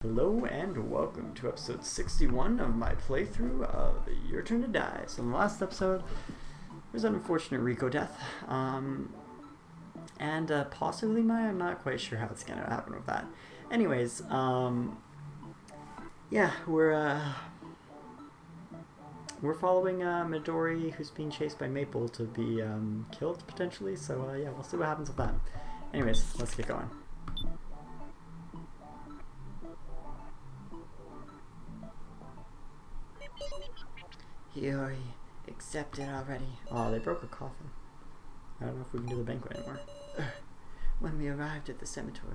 Hello and welcome to episode 61 of my playthrough of Your Turn to Die. So in the last episode, there was an unfortunate Rico death, and possibly Maya. I'm not quite sure how it's going to happen with that. Anyways, yeah, we're following Midori, who's being chased by Maple, to be killed potentially. So yeah, we'll see what happens with that. Anyways, let's get going. Hiyori, accept it already. Oh, they broke a coffin. I don't know if we can do the banquet anymore. When we arrived at the cemetery,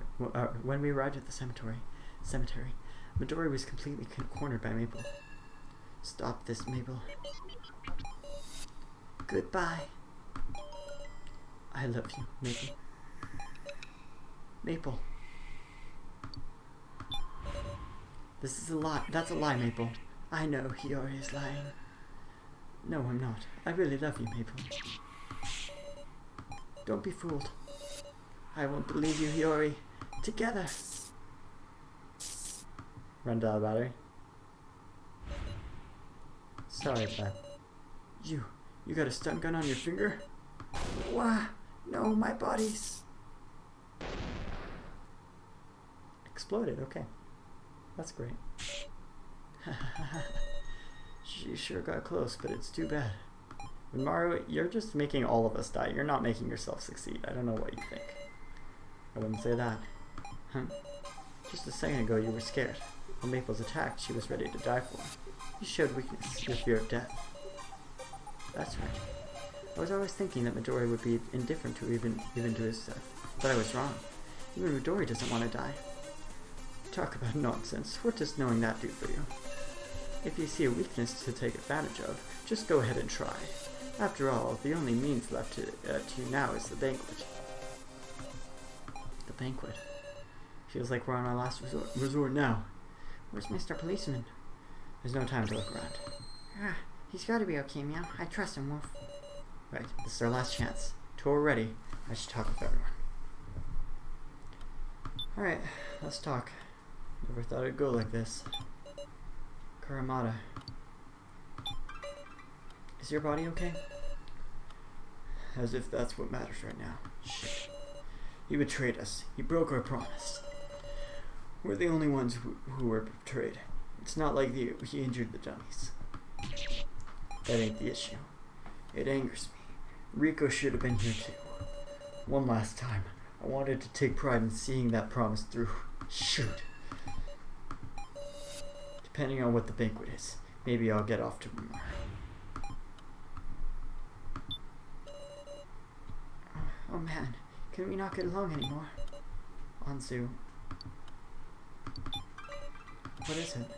Midori was completely cornered by Maple. Stop this, Maple. Goodbye. I love you, Maple. Maple. This is a lie. That's a lie, Maple. I know Hiyori is lying. No, I'm not. I really love you, Maple. Don't be fooled. I won't believe you, Hiyori. Together. Run down the battery. Sorry, Beth. You got a stun gun on your finger? Wah! No, my body's... exploded, okay. That's great. She sure got close, but it's too bad. Mario, you're just making all of us die. You're not making yourself succeed. I don't know what you think. I wouldn't say that. Just a second ago you were scared. When Maple's attacked, she was ready to die for him. You showed weakness, your fear of death. That's right. I was always thinking that Midori would be indifferent to even to his death. But I was wrong. Even Midori doesn't want to die. Talk about nonsense. What does knowing that do for you? If you see a weakness to take advantage of, just go ahead and try. After all, the only means left to you now is the banquet. The banquet. Feels like we're on our last resort now. Where's Mr. Policeman? There's no time to look around. Ah, he's got to be okay, Meow. I trust him, Wolf. Right, this is our last chance. Tour ready. I should talk with everyone. Alright, let's talk. Never thought it'd go like this. Kuramada. Is your body okay? As if that's what matters right now. Shit. He betrayed us. He broke our promise. We're the only ones who were betrayed. It's not like he injured the dummies. That ain't the issue. It angers me. Rico should have been here too. One last time. I wanted to take pride in seeing that promise through. Shoot. Depending on what the banquet is, maybe I'll get off tomorrow. Oh man, can we not get along anymore? Anzu. What is it?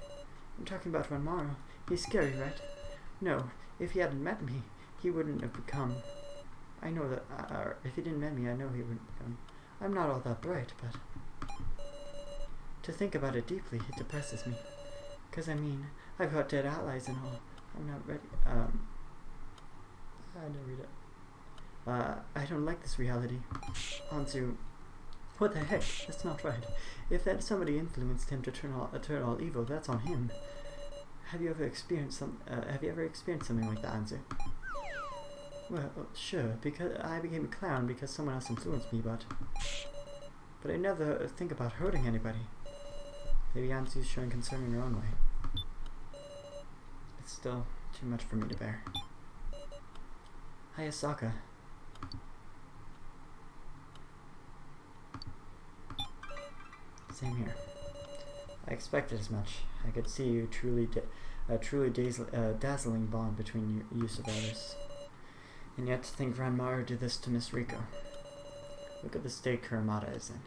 I'm talking about Ranmaru. He's scary, right? No, if he hadn't met me, he wouldn't have become... I know that... if he didn't met me, I know he wouldn't become... I'm not all that bright, but... To think about it deeply, it depresses me. Because, I mean, I've got dead allies and all. I'm not ready. I didn't read it. I don't like this reality. Anzu, what the heck? That's not right. If that somebody influenced him to turn all evil, that's on him. Have you ever experienced something like that, Anzu? Well, sure. Because I became a clown because someone else influenced me, but I never think about hurting anybody. Maybe Anzu's showing concern in her own way. It's still too much for me to bear. Hi, Asaka. Same here. I expected as much. I could see you truly dazzling bond between you survivors. And yet to think Ranmaru did this to Miss Rico. Look at the state Kuramada is in.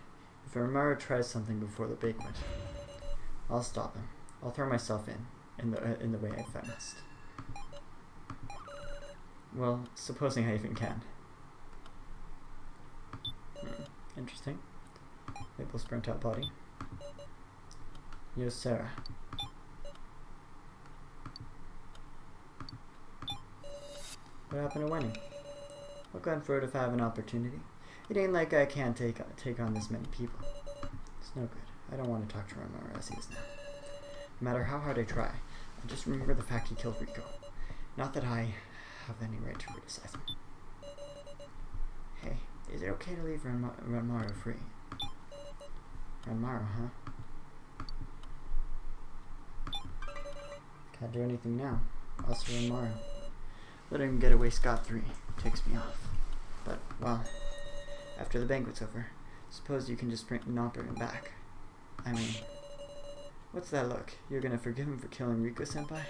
If Ranmaru tries something before the banquet, I'll stop him. I'll throw myself in the way I must. Well, supposing I even can. Interesting. Maple's burnt out body. Here's Sarah. What happened to Winnie? I'll go for it if I have an opportunity. It ain't like I can't take on this many people. It's no good. I don't want to talk to Renmar as he is now. No matter how hard I try, I just remember the fact he killed Rico. Not that I have any right to criticize him. Hey, is it okay to leave Renmar free? Renmar, huh? Can't do anything now. Also Renmar. Letting him get away scot-free takes me off. But, well, after the banquet's over, suppose you can just not bring him back. I mean, what's that look? You're gonna forgive him for killing Riko-senpai?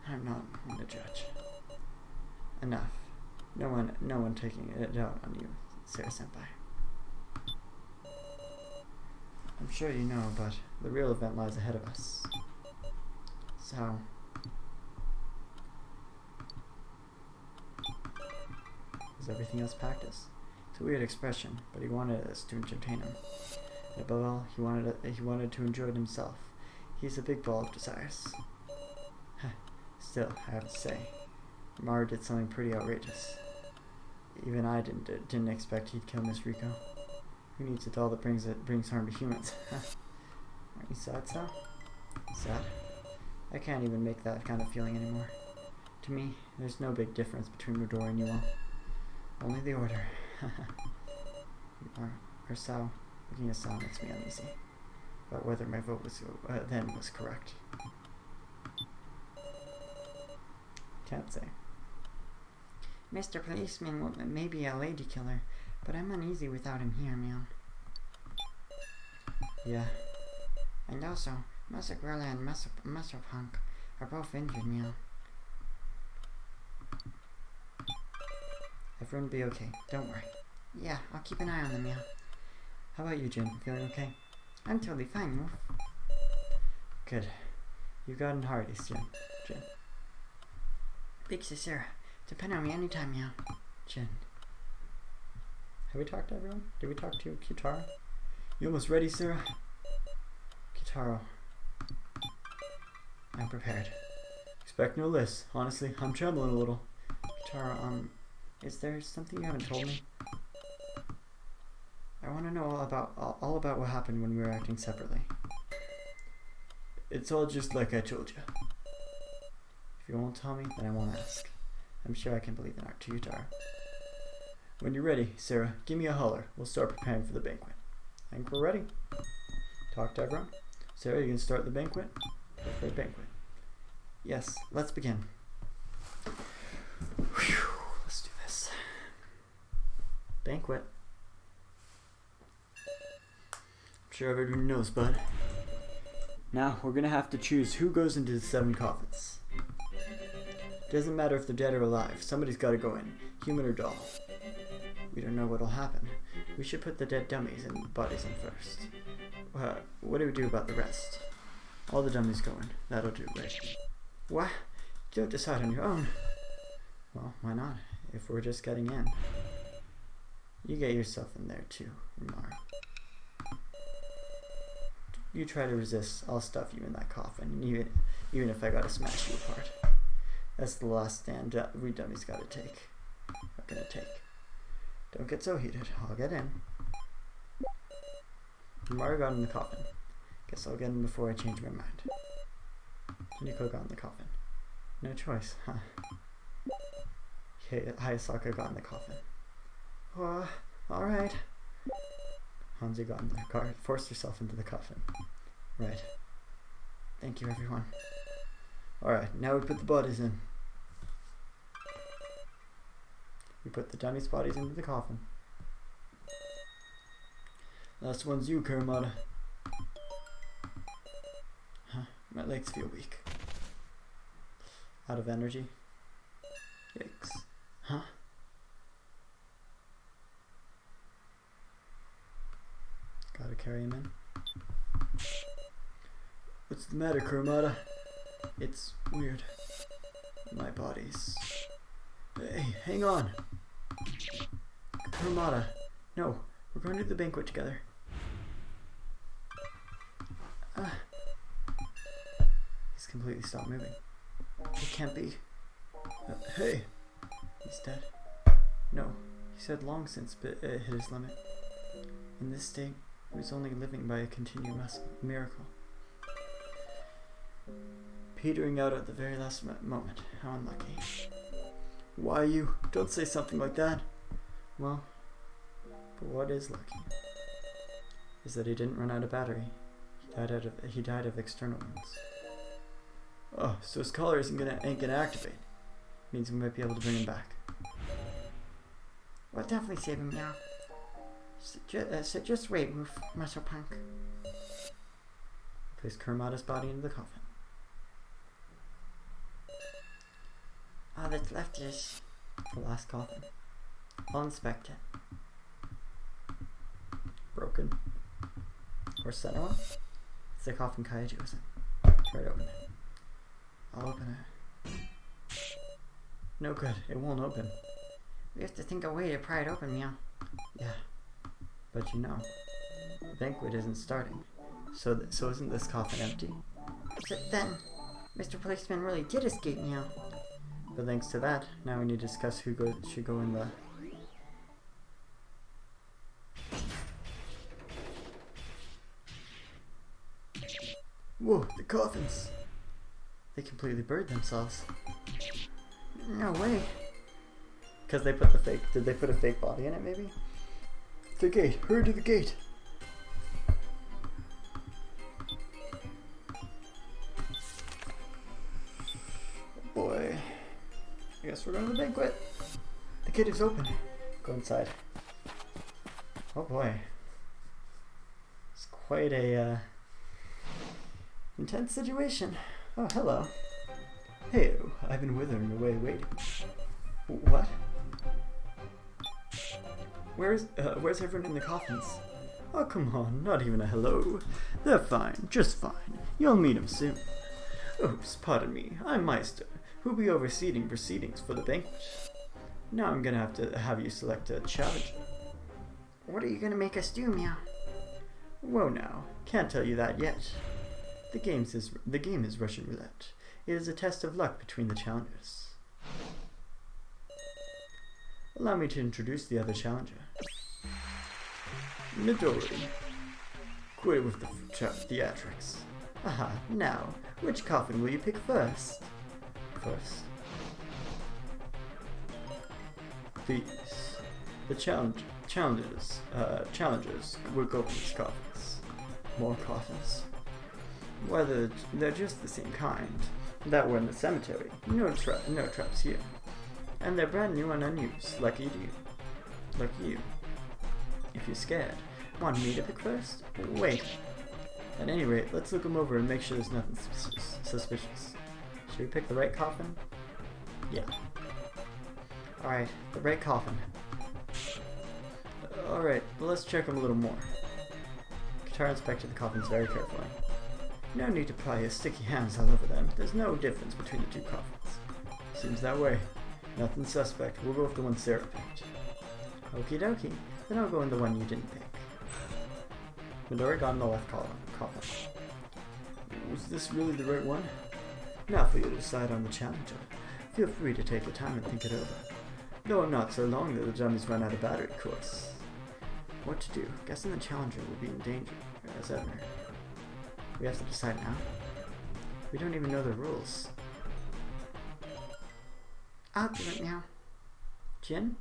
I'm not the judge. Enough. No one taking it out on you, Sarah-senpai. I'm sure you know, but the real event lies ahead of us. So... is everything else practice? It's a weird expression, but he wanted us to entertain him. And above all, he wanted to enjoy it himself. He's a big ball of desires. Still, I have to say, Maru did something pretty outrageous. Even I didn't expect he'd kill Miss Rico. Who needs a doll that brings harm to humans? Aren't you sad, Sal? Sad? I can't even make that kind of feeling anymore. To me, there's no big difference between Midori and you all. Only the order. Or Sal. Looking at Sal makes me uneasy. About whether my vote then was correct. Can't say. Mr. Policeman may be a lady killer, but I'm uneasy without him here, man. Yeah. And also, Masagorla and Masopunk are both injured, meow. Everyone will be okay. Don't worry. Yeah, I'll keep an eye on them, meow. How about you, Jin? Feeling okay? I'm totally fine, Wolf. Good. You've gotten Hardy's, Jin. Big Sarah. Depend on me anytime, meow. Jin. Have we talked to everyone? Did we talk to Kitaro? You almost ready, Sarah? Kitaro. I'm prepared. Expect no less. Honestly, I'm trembling a little. Kitaro, is there something you haven't told me? I want to know all about what happened when we were acting separately. It's all just like I told you. If you won't tell me, then I won't ask. I'm sure I can believe in our Kitaro. When you're ready, Sarah, give me a holler. We'll start preparing for the banquet. I think we're ready. Talk to everyone. Sarah, you can start the banquet? For the banquet. Yes, let's begin. Whew, let's do this. Banquet. I'm sure everyone knows, bud. Now, we're gonna have to choose who goes into the 7 coffins. Doesn't matter if they're dead or alive. Somebody's gotta go in. Human or doll. We don't know what'll happen. We should put the dead dummies and the bodies in first. What do we do about the rest? All the dummies go in. That'll do, right? What? Don't decide on your own. Well, why not? If we're just getting in. You get yourself in there too, Rimaro. You try to resist, I'll stuff you in that coffin, even if I gotta smash you apart. That's the last stand we dummies gotta take. Not gonna take. Don't get so heated. I'll get in. Rimaro got in the coffin. Guess I'll get in before I change my mind. Nico got in the coffin. No choice, huh? Hayasaka got in the coffin. Alright. Hanzi got in the car, forced herself into the coffin. Right. Thank you, everyone. Alright, now we put the bodies in. We put the dummies' bodies into the coffin. Last one's you, Kurumada. Huh, my legs feel weak. Out of energy. Yikes. Huh? Gotta carry him in. What's the matter, Kurumada? It's weird. My body's... Hey, hang on! Kurumada, no, we're going to the banquet together. He's completely stopped moving. It can't be. Hey! He's dead. No, he said long since hit his limit. In this state, He was only living by a continuous miracle. Petering out at the very last moment. How unlucky. Why you? Don't say something like that. Well, but what is lucky is that he didn't run out of battery. He died of external wounds. Oh, so his collar ain't gonna activate. Means we might be able to bring him back. We'll definitely save him now. So just wait, muscle punk. Place Kermata's body into the coffin. All that's left is the last coffin. I'll inspect it. Broken. Or center one? It's the coffin Kaiju was in. Try to open it. I'll open it. No good. It won't open. We have to think of a way to pry it open, Meow. Yeah. But you know, the banquet isn't starting. So isn't this coffin empty? So then, Mr. Policeman really did escape, Meow. But thanks to that, now we need to discuss who should go in the... Whoa, the coffins! They completely buried themselves. No way. Because they put the fake... Did they put a fake body in it, maybe? The gate! Hurry to the gate! Oh boy. I guess we're going to the banquet. The gate is open. Go inside. Oh boy. It's quite a intense situation. Oh, hello. Hey, I've been withering away waiting. What? Where's everyone in the coffins? Oh, come on, not even a hello. They're fine, just fine. You'll meet them soon. Oops, pardon me, I'm Meister, who'll be overseeing proceedings for the banquet. Now I'm gonna have to have you select a challenger. What are you gonna make us do, Meow? Whoa now, can't tell you that yet. The game is Russian roulette. It is a test of luck between the challengers. Allow me to introduce the other challenger. Midori. Quit with the theatrics. Aha, now, which coffin will you pick first? These. The challengers will go for these coffins. More coffins. Whether they're just the same kind that were in the cemetery. No traps here. And they're brand new and unused, like you. If you're scared, want me to pick first? Wait. At any rate, let's look them over and make sure there's nothing suspicious. Should we pick the right coffin? Yeah. Alright, the right coffin. Alright, well, let's check them a little more. Katara inspected the coffins very carefully. No need to pry your sticky hands all over them. There's no difference between the two coffins. Seems that way. Nothing suspect. We'll go with the one Sarah picked. Okie dokie. Then I'll go in the one you didn't pick. Midori got in the left coffin. Was this really the right one? Now for you to decide on the challenger. Feel free to take your time and think it over. Though I'm not so long that the dummies run out of battery, of course. What to do? Guessing the challenger will be in danger, as ever. We have to decide now. We don't even know the rules. I'll do it now. Jin?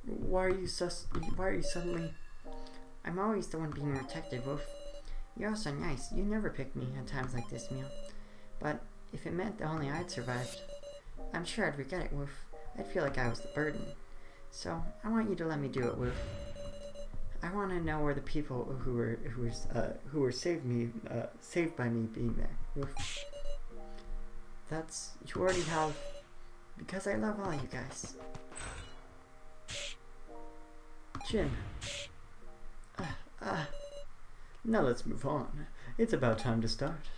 Why are you suddenly... I'm always the one being protected, Wolf. You're also nice. You never pick me at times like this, Meow. But if it meant that only I'd survived, I'm sure I'd regret it, Wolf. I'd feel like I was the burden. So I want you to let me do it, Wolf. I want to know where the people who were saved by me being there, Wolf. You already have... Because I love all you guys. Jin. Now let's move on. It's about time to start.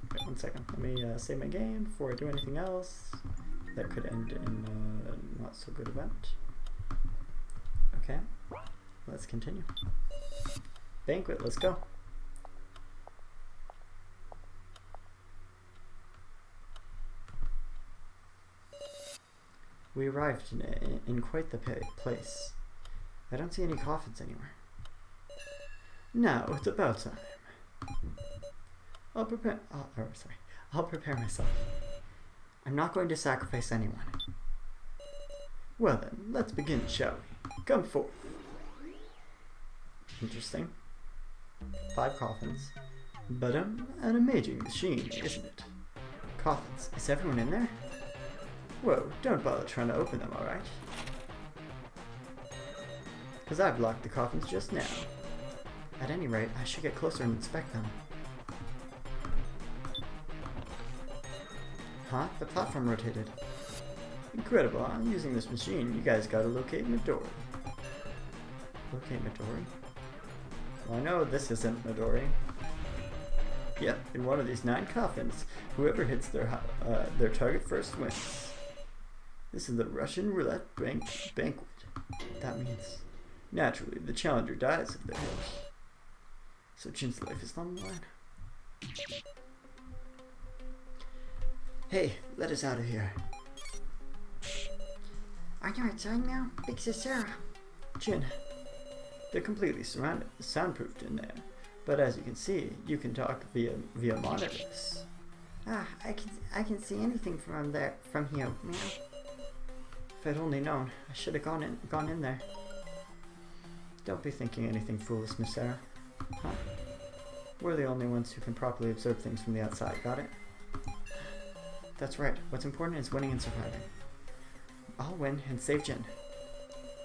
Okay, 1 second. Let me save my game before I do anything else that could end in a not so good event. Okay, let's continue. Banquet, let's go. We arrived in quite the place. I don't see any coffins anywhere. Now it's about time. I'll prepare myself. I'm not going to sacrifice anyone. Well then, let's begin, shall we? Come forth. Interesting. 5 coffins. But an amazing machine, isn't it? Coffins. Is everyone in there? Whoa, don't bother trying to open them, alright? Because I've locked the coffins just now. At any rate, I should get closer and inspect them. Huh? The platform rotated. Incredible, huh? Using this machine, you guys gotta locate Midori. Locate Midori? Well, I know this isn't Midori. Yep, in one of these 9 coffins, whoever hits their target first wins. This is the Russian roulette banquet. That means, naturally, the challenger dies if they're hit. So Jin's life is on the line. Hey, let us out of here. Are you outside now? Big Sis Sarah. Jin, they're completely surrounded, soundproofed in there. But as you can see, you can talk via monitors. Ah, I can see anything from here, man. If I'd only known, I should have gone in there. Don't be thinking anything foolish, Miss Sarah. Huh? We're the only ones who can properly observe things from the outside, got it? That's right. What's important is winning and surviving. I'll win and save Jin.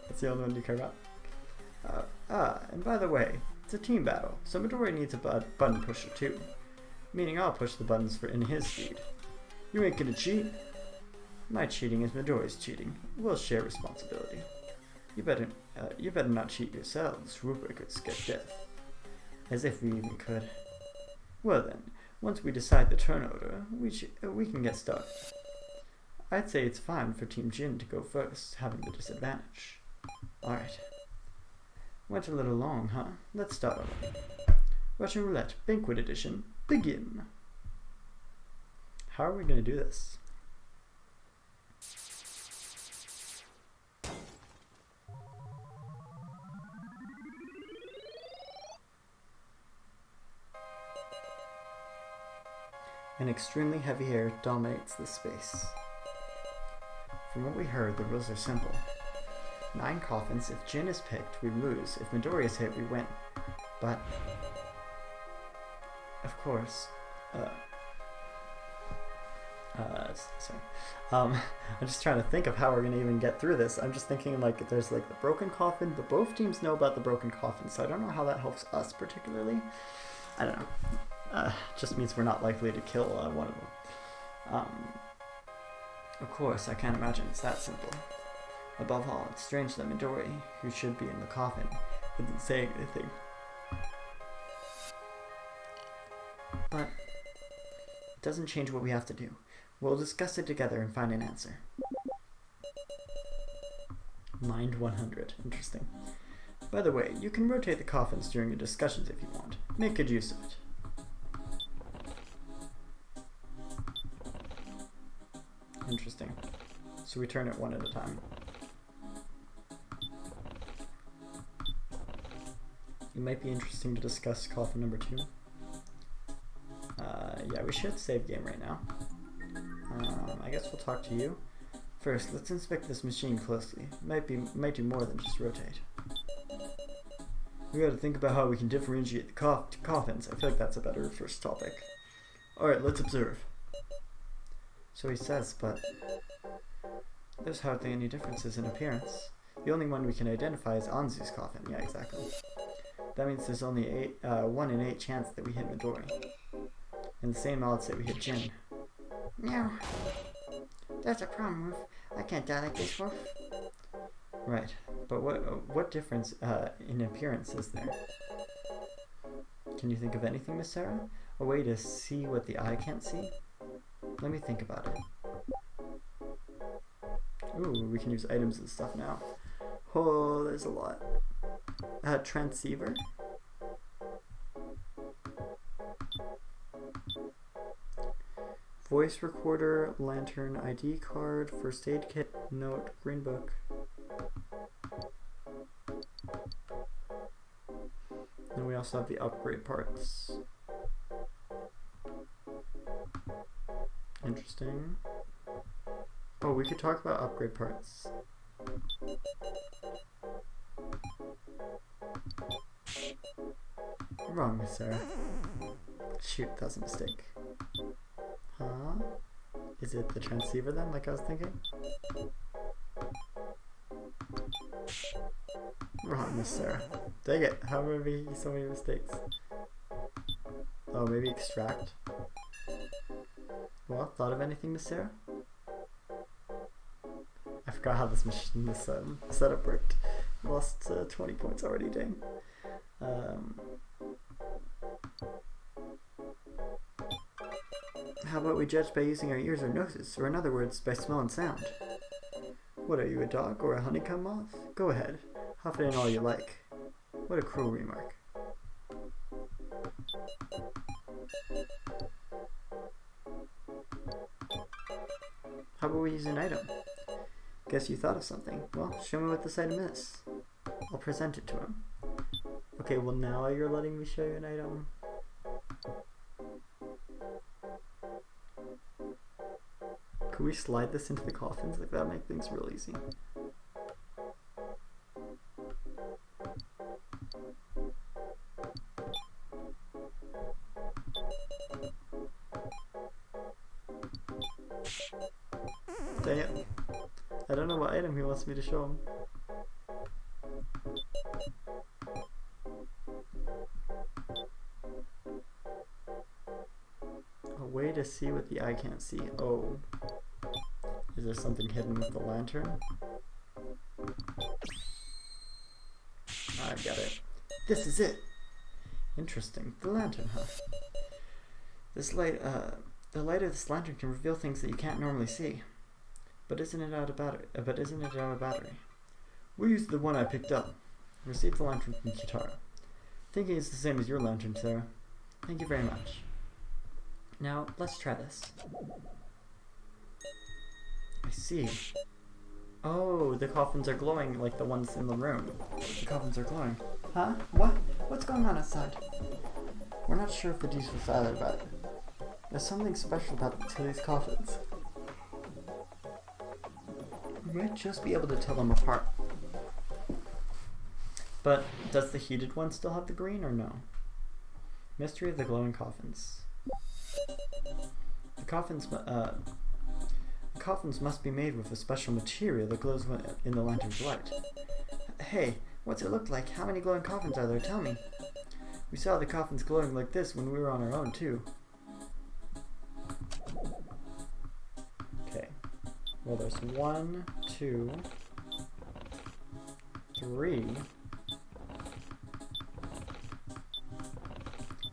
That's the only one you care about. And by the way, it's a team battle, so Midori needs a button pusher too. Meaning I'll push the buttons in his speed. You ain't gonna cheat. My cheating is Midori's cheating. We'll share responsibility. You better not cheat yourselves. Rupert could skip death. As if we even could. Well then, once we decide the turn order, we can get started. I'd say it's fine for Team Jin to go first, having the disadvantage. Alright. Went a little long, huh? Let's start already. Russian Roulette Banquet Edition, begin! How are we going to do this? An extremely heavy air dominates the space. From what we heard, the rules are simple. 9 coffins. If Jin is picked, we lose. If Midori is hit, we win. But, of course, sorry. I'm just trying to think of how we're going to even get through this. I'm just thinking, like, there's, like, the broken coffin, but both teams know about the broken coffin, so I don't know how that helps us particularly. I don't know. Just means we're not likely to kill one of them. Of course, I can't imagine it's that simple. Above all, it's strange that Midori, who should be in the coffin, isn't saying anything. But it doesn't change what we have to do. We'll discuss it together and find an answer. Mind 100. Interesting. By the way, you can rotate the coffins during your discussions if you want. Make good use of it. Interesting. So we turn it one at a time. It might be interesting to discuss coffin number 2. Yeah, we should save game right now. I guess we'll talk to you. First, let's inspect this machine closely. Might do more than just rotate. We gotta think about how we can differentiate the coffins. I feel like that's a better first topic. Alright, let's observe. So he says, but there's hardly any differences in appearance. The only one we can identify is Anzu's coffin. Yeah, exactly. That means there's only 1 in 8 chance that we hit Midori. And the same odds that we hit Jin. No. That's a problem, Wolf. I can't die like this, Wolf. Right. But what difference in appearance is there? Can you think of anything, Miss Sarah? A way to see what the eye can't see? Let me think about it. Ooh, we can use items and stuff now. Oh, there's a lot. Transceiver? voice recorder, lantern, ID card, first aid kit, note, green book. And we also have the upgrade parts. Interesting. Oh, we could talk about upgrade parts. Wrong, Miss Sarah. Shoot, that's a mistake. Huh? Is it the transceiver then, like I was thinking? Wrong, Miss Sarah. Dang it, how are we making so many mistakes? Oh, maybe extract? Well, thought of anything, Miss Sarah? I forgot how this machine, this setup worked. Lost 20 points already, dang. How about we judge by using our ears or noses, or in other words, by smell and sound? What are you, a dog or a honeycomb moth? Go ahead, huff it in all you like. What a cruel remark. How about we use an item? Guess you thought of something. Well, show me what this item is. I'll present it to him. Okay, well now you're letting me show you an item. Could we slide this into the coffins? Like that'd make things real easy. Dang it. I don't know what item he wants me to show him. A way to see what the eye can't see. Oh. Is there something hidden with the lantern? I got it. This is it! Interesting. The lantern, huh? This light, the light of this lantern can reveal things that you can't normally see. But isn't it out of battery? We'll use the one I picked up. Receive the lantern from Kitara. Thinking it's the same as your lantern, Sarah. Thank you very much. Now, let's try this. I see. Oh, the coffins are glowing like the ones in the room. The coffins are glowing. Huh? What? What's going on outside? We're not sure if the D's was either about it. There's something special about these coffins. We might just be able to tell them apart. But does the heated one still have the green or no? Mystery of the glowing coffins. The coffins must be made with a special material that glows in the lantern's light. Hey, what's it look like? How many glowing coffins are there? Tell me. We saw the coffins glowing like this when we were on our own too. Okay. Well, there's 1, 2, 3.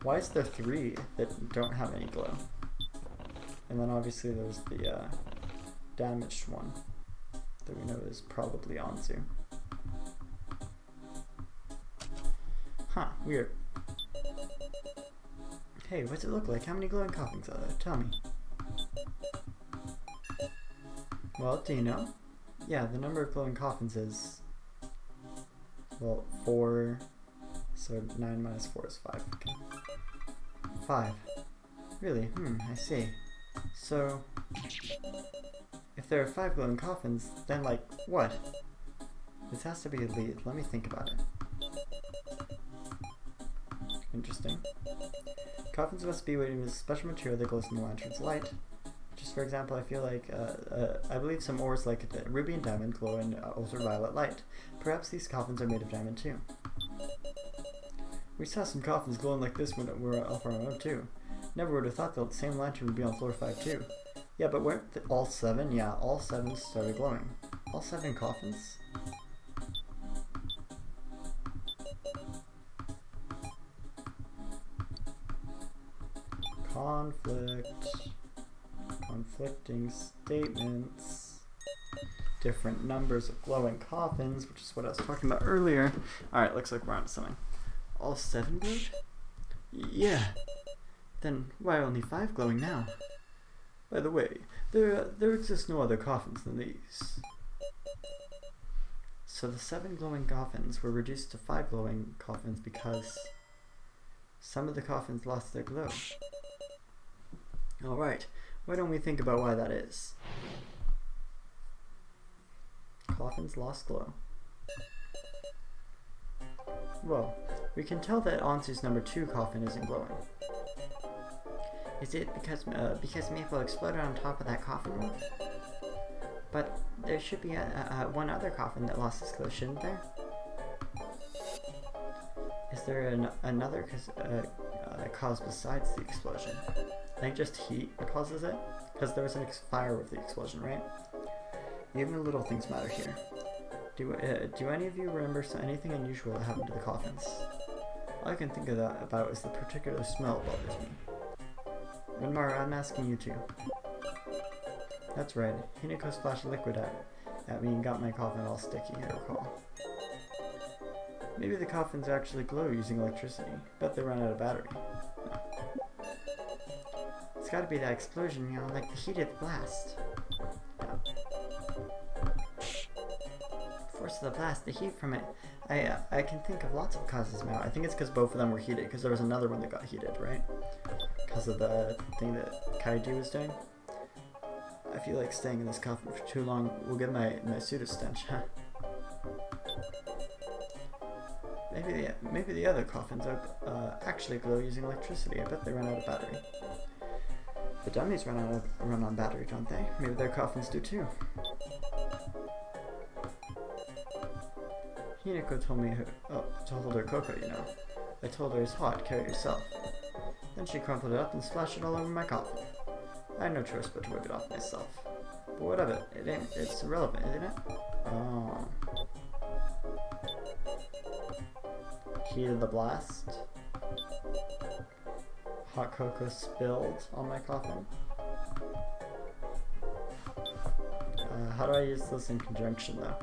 Why is there 3 that don't have any glow? And then obviously there's the damaged one that we know is probably Anzu. Huh, weird. Hey, what's it look like? How many glowing coffins are there? Tell me. Well, do you know? Yeah, the number of glowing coffins is, well, 4, so 9 minus 4 is 5. Okay. 5. Really? I see. So, if there are 5 glowing coffins, then like, what? This has to be a lead. Let me think about it. Interesting. Coffins must be made with a special material that glows in the lantern's light. Just for example, I feel like, I believe some ores like ruby and diamond glow in ultraviolet light. Perhaps these coffins are made of diamond too. We saw some coffins glowing like this when we were off our own too. Never would have thought the same lantern would be on floor 5 too. Yeah, but weren't all 7? Yeah, all 7 started glowing. All 7 coffins? Conflicting statements. Different numbers of glowing coffins, which is what I was talking about earlier. Alright, looks like we're on to something. All 7 glowed? Yeah. Then why only 5 glowing now? By the way, there exist no other coffins than these. So the 7 glowing coffins were reduced to 5 glowing coffins because some of the coffins lost their glow. Alright, why don't we think about why that is? Coffins lost glow. Well, we can tell that Ansu's number 2 coffin isn't glowing. Is it because Maple exploded on top of that coffin roof? But there should be one other coffin that lost its glow, shouldn't there? Is there another cause besides the explosion? I think just heat causes it, because there was a fire with the explosion, right? Even the little things matter here. Do any of you remember anything unusual that happened to the coffins? All I can think of about is the particular smell bothers me. Renmar, I'm asking you too. That's right. Hinako splashed liquid at me and got my coffin all sticky, I recall. Maybe the coffins actually glow using electricity. Bet they run out of battery. No. It's gotta be that explosion, you know, like the heat of the blast. Force of the blast, the heat from it. I can think of lots of causes now. I think it's because both of them were heated, because there was another one that got heated, right? Because of the thing that Kaiji was doing. I feel like staying in this coffin for too long will give my suit a stench, huh? Maybe the other coffins are actually glow using electricity. I bet they run out of battery. The dummies run on battery, don't they? Maybe their coffins do too. Hinako told me to hold her cocoa, you know. I told her it's hot, carry it yourself. Then she crumpled it up and splashed it all over my coffin. I had no choice but to whip it off myself. But what of it? It's irrelevant, isn't it? Oh. Heat of the blast. Hot cocoa spilled on my coffin. How do I use this in conjunction though?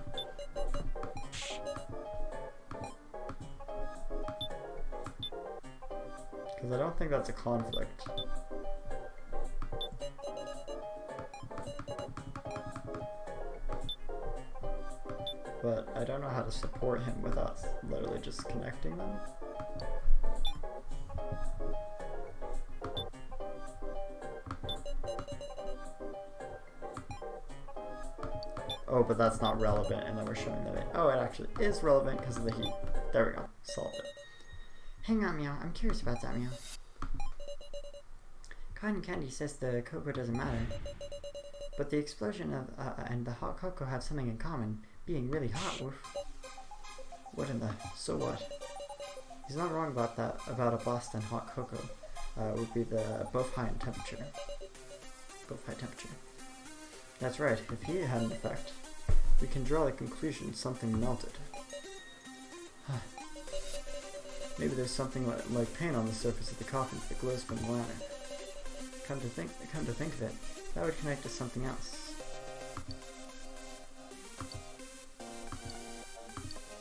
Because I don't think that's a conflict. But I don't know how to support him without literally just connecting them. Oh, but that's not relevant, and then we're showing that it actually is relevant because of the heat. There we go. Solved it. Hang on, Meow. I'm curious about that, Meow. Cotton Candy says the cocoa doesn't matter. But the explosion and the hot cocoa have something in common. Being really hot, Woof. What in the... So what? He's not wrong about that, about a blast and hot cocoa. Would be both high in temperature. Both high temperature. That's right, if heat had an effect, we can draw the conclusion something melted. Maybe there's something like paint on the surface of the coffin that glows from the lantern. Come to think of it, that would connect to something else.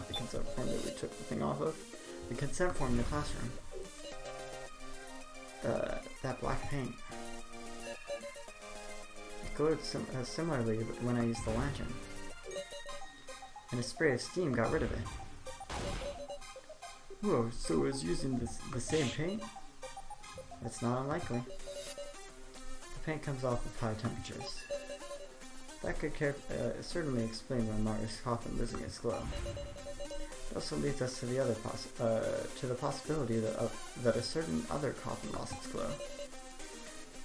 The consent form that we took the thing off of. The consent form in the classroom. That black paint. It glowed similarly when I used the lantern. And a spray of steam got rid of it. Whoa, so it was using the same paint? That's not unlikely. The paint comes off of high temperatures. That could certainly explain why Mara's coffin losing its glow. It also leads us to the possibility that a certain other coffin lost its glow.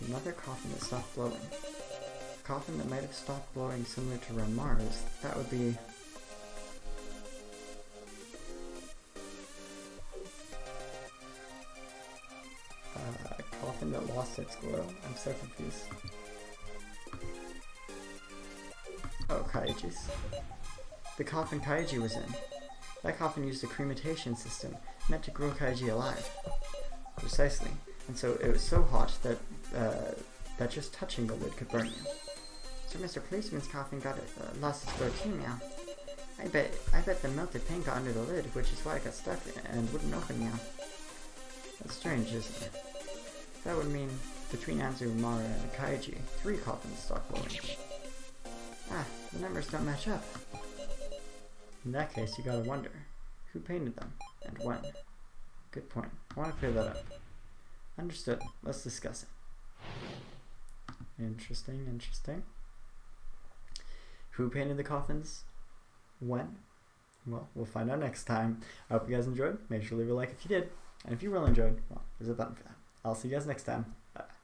Another coffin that stopped glowing. A coffin that might have stopped glowing similar to Renmar's. That would be... a coffin that lost its glow? I'm so confused. Oh, Kaiji's. The coffin Kaiji was in. That coffin used a crematation system meant to grow Kaiji alive. Precisely. And so it was so hot that just touching the lid could burn you. So Mr. Policeman's coffin lost its glow too, Meow. I bet the melted paint got under the lid, which is why it got stuck and wouldn't open, Meow. That's strange, isn't it? That would mean Between Anzu, and Kaiji, 3 coffins stock glowing. Ah, the numbers don't match up. In that case, you gotta wonder, who painted them, and when? Good point. I want to clear that up. Understood. Let's discuss it. Interesting. Who painted the coffins? When? Well, we'll find out next time. I hope you guys enjoyed. Make sure to leave a like if you did. And if you really enjoyed, well, there's a button for that. I'll see you guys next time. Bye.